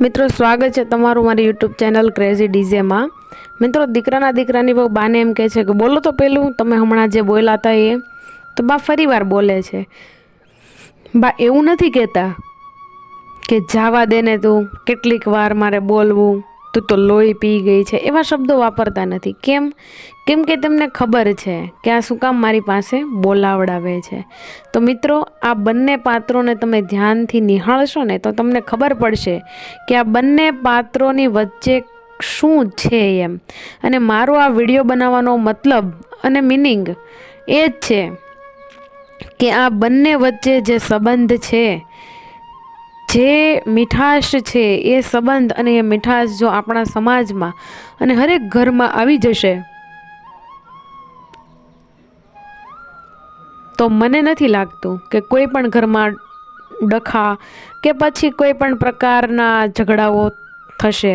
મિત્રો સ્વાગત છે તમારું મારી યુટ્યુબ ચેનલ ક્રેઝી ડીજેમાં। મિત્રો દીકરાની બહુ બાને એમ કહે છે કે બોલો તો પેલું તમે હમણાં જે બોલ્યા હતા એ તો બા ફરીવાર બોલે છે। બા એવું નથી કહેતા કે જાવા દેને તું કેટલીક વાર મારે બોલવું, તું તો લોહી પી ગઈ છે, એવા શબ્દો વાપરતા નથી। કેમ કે તેમને ખબર છે કે આ શું કામ મારી પાસે બોલાવડાવે છે। તો મિત્રો આ બંને પાત્રોને તમે ધ્યાનથી નિહાળશો ને તો તમને ખબર પડશે કે આ બંને પાત્રોની વચ્ચે શું છે એમ। અને મારો આ વિડીયો બનાવવાનો મતલબ અને મિનિંગ એ જ છે કે આ બંને વચ્ચે જે સંબંધ છે, જે મીઠાશ છે, એ સંબંધ અને એ મીઠાશ જો આપણા સમાજમાં અને હરેક ઘરમાં આવી જશે તો મને નથી લાગતું કે કોઈ પણ ઘરમાં ડખા કે પછી કોઈ પણ પ્રકારના ઝઘડાઓ થશે।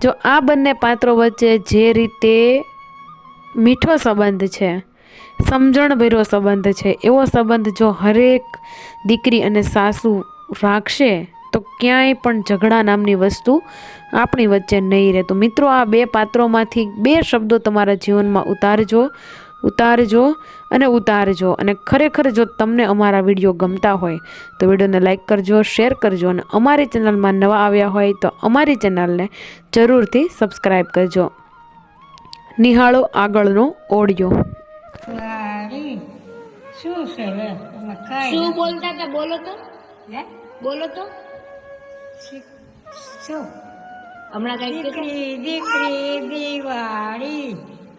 જો આ બંને પાત્રો વચ્ચે જે રીતે મીઠો સંબંધ છે, સમજણભર્યો સંબંધ છે, એવો સંબંધ જો હરેક દીકરી અને સાસુ રાખશે તો ક્યાંય પણ ઝઘડા નામની વસ્તુ આપણી વચ્ચે નહીં રહે। તો મિત્રો આ બે પાત્રોમાંથી બે શબ્દો તમારા જીવનમાં ઉતારજો અને ખરેખર જો તમને અમારા વિડીયો ગમતા હોય તો વિડીયોને લાઈક કરજો, શેર કરજો અને અમારી ચેનલમાં નવા આવ્યા હોય તો અમારી ચેનલને જરૂરથી સબસ્ક્રાઈબ કરજો। નિહાળો આગળનો ઓડિયો। શું બોલતા હતા? બોલો તો હમણાં કઈ દીકરી દિવાળી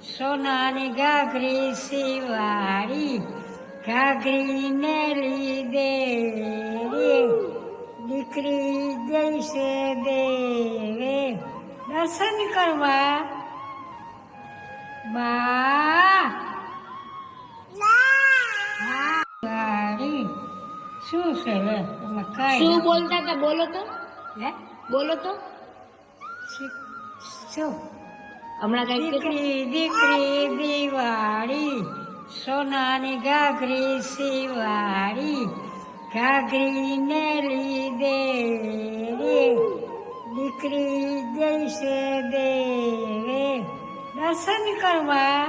સોનાની ઘાઘરી શિવાળી ઘાઘરી ને લીધે દીકરી જૈસે દેવે દર્શન કરવા બા શું છે શું બોલતા હતા? બોલો તો શું હમણાં કઈ દીકરી દિવાળી સોનાની ઘાઘરી શિવાળી ઘાઘરી ને લીધે દીકરી જૈસે દેવે દર્શન કરવા